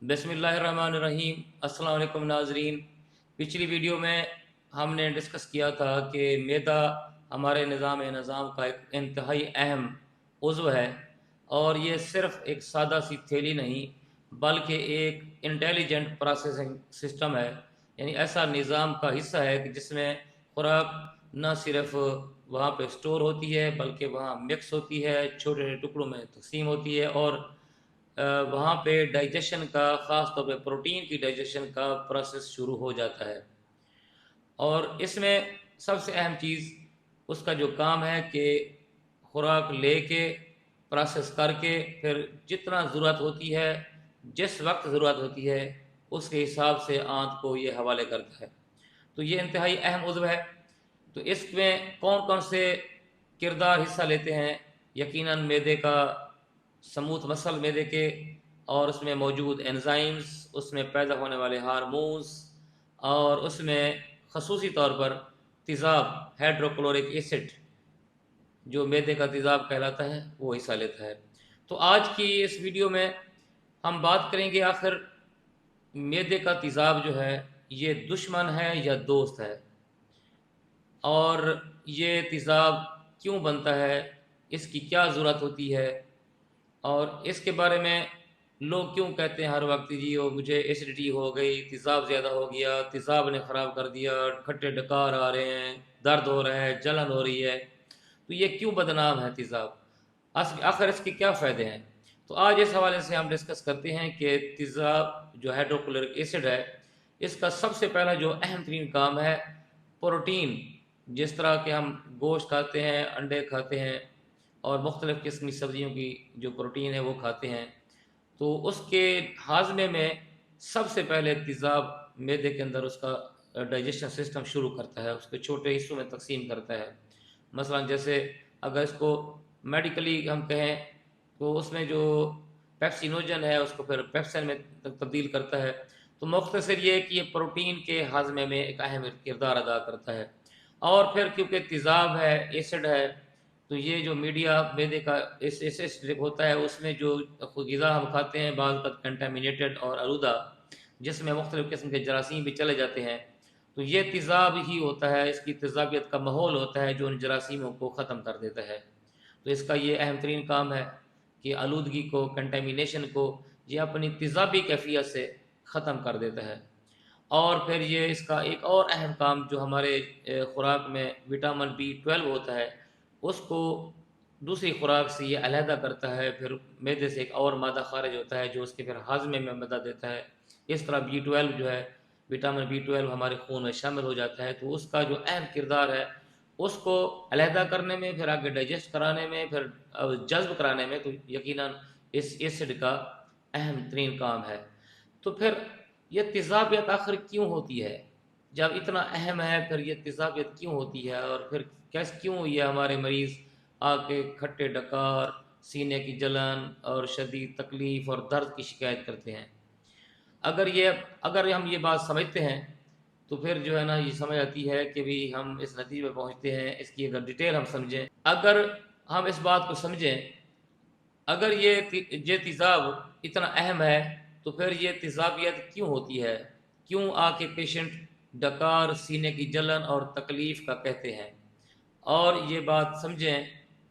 बिस्मिल्लाहिर्रहमानिर्रहीम। अस्सलाम वालेकुम नाजरीन। पिछली वीडियो में हमने डिस्कस किया था कि मैदा हमारे निज़ाम का एक इंतहाई अहम उज़्व है, और ये सिर्फ़ एक सादा सी थैली नहीं बल्कि एक इंटेलिजेंट प्रोसेसिंग सिस्टम है। यानी ऐसा निज़ाम का हिस्सा है कि जिसमें खुराक न सिर्फ़ वहाँ पे स्टोर होती है बल्कि वहाँ मिक्स होती है, छोटे छोटे टुकड़ों में तक़सीम होती है, और वहाँ पे डाइजेशन का, ख़ास तौर पे प्रोटीन की डाइजेशन का प्रोसेस शुरू हो जाता है। और इसमें सबसे अहम चीज़ उसका जो काम है कि खुराक लेके प्रोसेस करके फिर जितना ज़रूरत होती है, जिस वक्त ज़रूरत होती है, उसके हिसाब से आंत को ये हवाले करता है। तो ये इंतहाई अहम उज़्व है। तो इसमें कौन कौन से किरदार हिस्सा लेते हैं? यकीनन मैदे का स्मूथ मसल मैदे के, और उसमें मौजूद एंजाइम्स, उसमें पैदा होने वाले हार्मोन्स, और उसमें खसूसी तौर पर तेज़ाब हाइड्रोक्लोरिक एसिड जो मैदे का तेज़ाब कहलाता है वो हिस्सा लेता है। तो आज की इस वीडियो में हम बात करेंगे आखिर मैदे का तेज़ाब जो है ये दुश्मन है या दोस्त है, और ये तेज़ाब क्यों बनता है, इसकी क्या ज़रूरत होती है, और इसके बारे में लोग क्यों कहते हैं हर वक्त जी वो मुझे एसिडिटी हो गई, तेज़ाब ज़्यादा हो गया, तेज़ाब ने ख़राब कर दिया, खट्टे डकार आ रहे हैं, दर्द हो रहा है, जलन हो रही है। तो ये क्यों बदनाम है तेज़ाब, आखिर इसके क्या फ़ायदे हैं? तो आज इस हवाले से हम डिस्कस करते हैं कि तेज़ाब जो हाइड्रोक्लोरिक एसिड है, इसका सबसे पहला जो अहम तरीन काम है प्रोटीन। जिस तरह के हम गोश्त खाते हैं, अंडे खाते हैं, और मुख्तलिफ़ किस्म की सब्ज़ियों की जो प्रोटीन है वो खाते हैं, तो उसके हाज़मे में सबसे पहले तेज़ाब मैदे के अंदर उसका डाइजेशन सिस्टम शुरू करता है, उसके छोटे हिस्सों में तक़सीम करता है। मसलन जैसे अगर इसको मेडिकली हम कहें तो उसमें जो पेप्सिनोजन है उसको फिर पेप्सिन में तब्दील करता है। तो मुख्तसर ये है कि ये प्रोटीन के हाज़मे में एक अहम किरदार अदा करता है। और फिर क्योंकि तेज़ाब है, एसिड है, तो ये जो मीडिया मैदे का इस एसिडिक होता है, उसमें जो ग़िज़ा हम खाते हैं बाज़ वक़्त कंटामिनेटेड और आलूदा, जिसमें मुख्तलिफ़ किस्म के जरासीम भी चले जाते हैं, तो ये तेज़ाब ही होता है, इसकी तेज़ाबियत का माहौल होता है जो उन जरासीमों को ख़त्म कर देता है। तो इसका ये अहम तरीन काम है कि आलूदगी को, कंटेमिनेशन को ये अपनी तेज़ाबी कैफ़ियत से ख़त्म कर देता है। और फिर ये इसका एक और अहम काम जो हमारे खुराक में विटामिन B12 होता है, उसको दूसरी खुराक से ये अलहदा करता है। फिर मैदे से एक और मादा ख़ारिज होता है जो उसके फिर हाज़मे में मदद देता है। इस तरह B12 जो है, विटामिन B12 हमारे खून में शामिल हो जाता है, तो उसका जो अहम किरदार है उसको अलहदा करने में, फिर आगे डाइजेस्ट कराने में, फिर जज़्ब कराने में, तो यकीनन इस एसिड का अहम तरीन काम है। तो फिर ये तेज़ाबियत आखिर क्यों होती है? जब इतना अहम है फिर ये तेज़ाबियत क्यों होती है, और फिर क्यों ये हमारे मरीज़ आके खट्टे डकार, सीने की जलन और शदीद तकलीफ़ और दर्द की शिकायत करते हैं? अगर हम ये बात समझते हैं तो फिर जो है ना ये समझ आती है कि भी हम इस नतीजे में पहुँचते हैं, इसकी अगर डिटेल हम समझें, अगर हम इस बात को समझें, अगर ये तेज़ाब इतना अहम है तो फिर ये तेज़ाबियत क्यों होती है? क्यों आके पेशेंट डकार, सीने की जलन और तकलीफ़ का कहते हैं? और ये बात समझें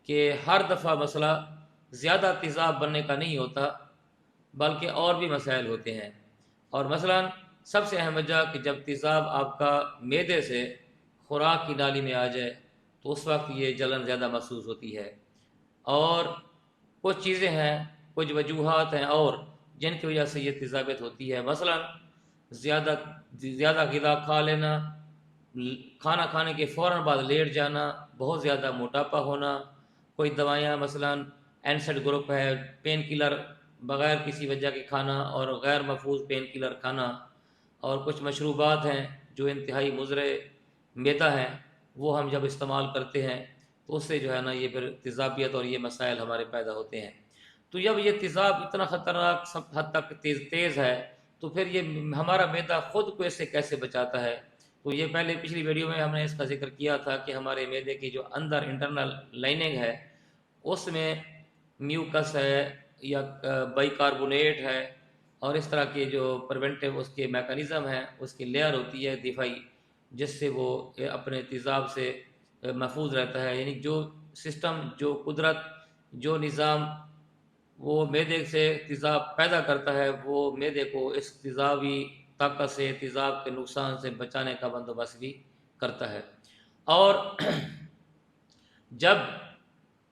कि हर दफ़ा मसला ज़्यादा तेज़ाब बनने का नहीं होता बल्कि और भी मसाइल होते हैं। और मसलन सबसे अहम वजह कि जब तेज़ाब आपका मैदे से खुराक की नाली में आ जाए तो उस वक्त ये जलन ज़्यादा महसूस होती है। और कुछ चीज़ें हैं, कुछ वजूहात हैं और जिनकी वजह से ये तेज़ाबियत होती है। मसलन ज़्यादा ज़्यादा ग़िज़ा खा लेना, खाना खाने के फ़ौरन बाद लेट जाना, बहुत ज़्यादा मोटापा होना, कोई दवाइयाँ मसलन एनसेड ग्रुप है, पेन किलर बग़ैर किसी वजह के खाना और गैर महफूज पेन किलर खाना, और कुछ मशरूबात हैं जो इंतहाई मुज़रे मैदा हैं, वो हम जब इस्तेमाल करते हैं तो उससे जो है ना ये फिर तेज़ाबियत और ये मसाइल हमारे पैदा होते हैं। तो जब ये तेज़ाब इतना ख़तरनाक सब हद तक तेज़ है तो फिर ये हमारा मैदा ख़ुद को इससे कैसे बचाता है? तो ये पहले पिछली वीडियो में हमने इसका ज़िक्र किया था कि हमारे मैदे की जो अंदर इंटरनल लाइनिंग है उसमें म्यूकस है या बाइकार्बोनेट है, اور اس طرح کے جو پریونٹیو اس کے میکانزم ہیں، اس کی لیئر ہوتی ہے دفاعی، جس سے وہ اپنے تیزاب سے محفوظ رہتا ہے. یعنی جو سسٹم، جو قدرت، جو نظام وہ معدے سے تیزاب پیدا کرتا ہے، وہ معدے کو اس تیزابی طاقت سے، تیزاب کے نقصان سے بچانے کا بندوبست بھی کرتا ہے. اور جب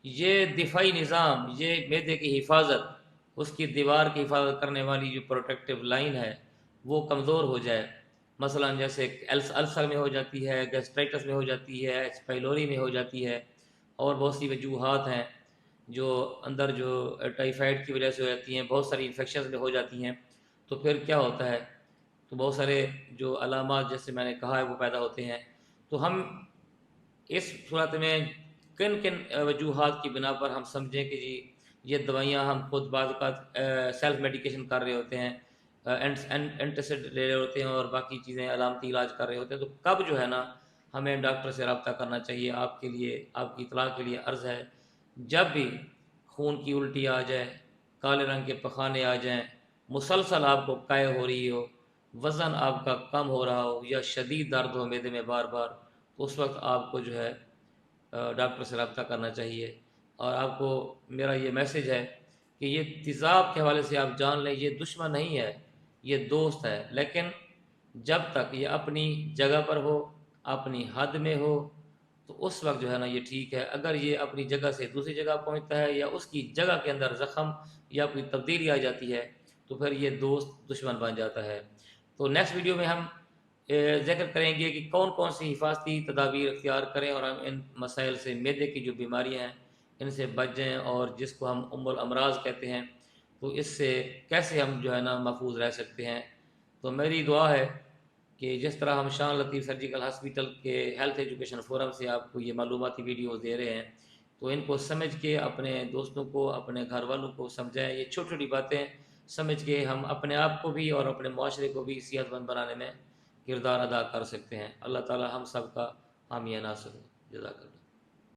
یہ دفاعی نظام، یہ معدے کی حفاظت، اس کی دیوار کی حفاظت کرنے والی جو پروٹیکٹیو لائن ہے وہ کمزور ہو جائے، مثلا جیسے السر میں ہو جاتی ہے، گیسٹرائٹس میں ہو جاتی ہے، ایچ پائلوری میں ہو جاتی ہے، اور بہت سی وجوہات ہیں جو اندر جو ٹائیفائڈ کی وجہ سے ہو جاتی ہیں، بہت ساری انفیکشنز میں ہو جاتی ہیں، تو پھر کیا ہوتا ہے؟ تو بہت سارے جو علامات جیسے میں نے کہا ہے وہ پیدا ہوتے ہیں. تو ہم اس صورت میں کن کن وجوہات کی بنا پر ہم سمجھیں کہ جی یہ دوائیاں ہم خود بعض اوقات سیلف میڈیکیشن کر رہے ہوتے ہیں، اینٹیسڈ لے رہے ہوتے ہیں اور باقی چیزیں علامتی علاج کر رہے ہوتے ہیں، تو کب جو ہے نا ہمیں ڈاکٹر سے رابطہ کرنا چاہیے؟ آپ کے لیے، آپ کی اطلاع کے لیے عرض ہے، جب بھی خون کی الٹی آ جائے، کالے رنگ کے پخانے آ جائیں، مسلسل آپ کو قے ہو رہی ہو، وزن آپ کا کم ہو رہا ہو، یا شدید درد ہو معدے میں بار بار، تو اس وقت آپ کو جو ہے ڈاکٹر سے رابطہ کرنا چاہیے. اور آپ کو میرا یہ میسیج ہے کہ یہ تیزاب کے حوالے سے آپ جان لیں، یہ دشمن نہیں ہے، یہ دوست ہے. لیکن جب تک یہ اپنی جگہ پر ہو، اپنی حد میں ہو، تو اس وقت جو ہے نا یہ ٹھیک ہے. اگر یہ اپنی جگہ سے دوسری جگہ پہنچتا ہے، یا اس کی جگہ کے اندر زخم یا کوئی تبدیلی آ جاتی ہے، تو پھر یہ دوست دشمن بن جاتا ہے. تو نیکسٹ ویڈیو میں ہم ذکر کریں گے کہ کون کون سی حفاظتی تدابیر اختیار کریں اور ہم ان مسائل سے، معدے کی جو بیماریاں ہیں ان سے بچ جائیں، اور جس کو ہم الامراض کہتے ہیں، تو اس سے کیسے ہم جو ہے نا محفوظ رہ سکتے ہیں. تو میری دعا ہے کہ جس طرح ہم شان لطیف سرجیکل ہاسپیٹل کے ہیلتھ ایجوکیشن فورم سے آپ کو یہ معلوماتی ویڈیوز دے رہے ہیں، تو ان کو سمجھ کے اپنے دوستوں کو، اپنے گھر والوں کو سمجھائیں. یہ چھوٹی چھوٹی باتیں سمجھ کے ہم اپنے آپ کو بھی اور اپنے معاشرے کو بھی صحت مند بنانے میں کردار ادا کر سکتے ہیں. اللہ تعالی ہم سب کا حامی ناصر ہو. جزاک اللہ.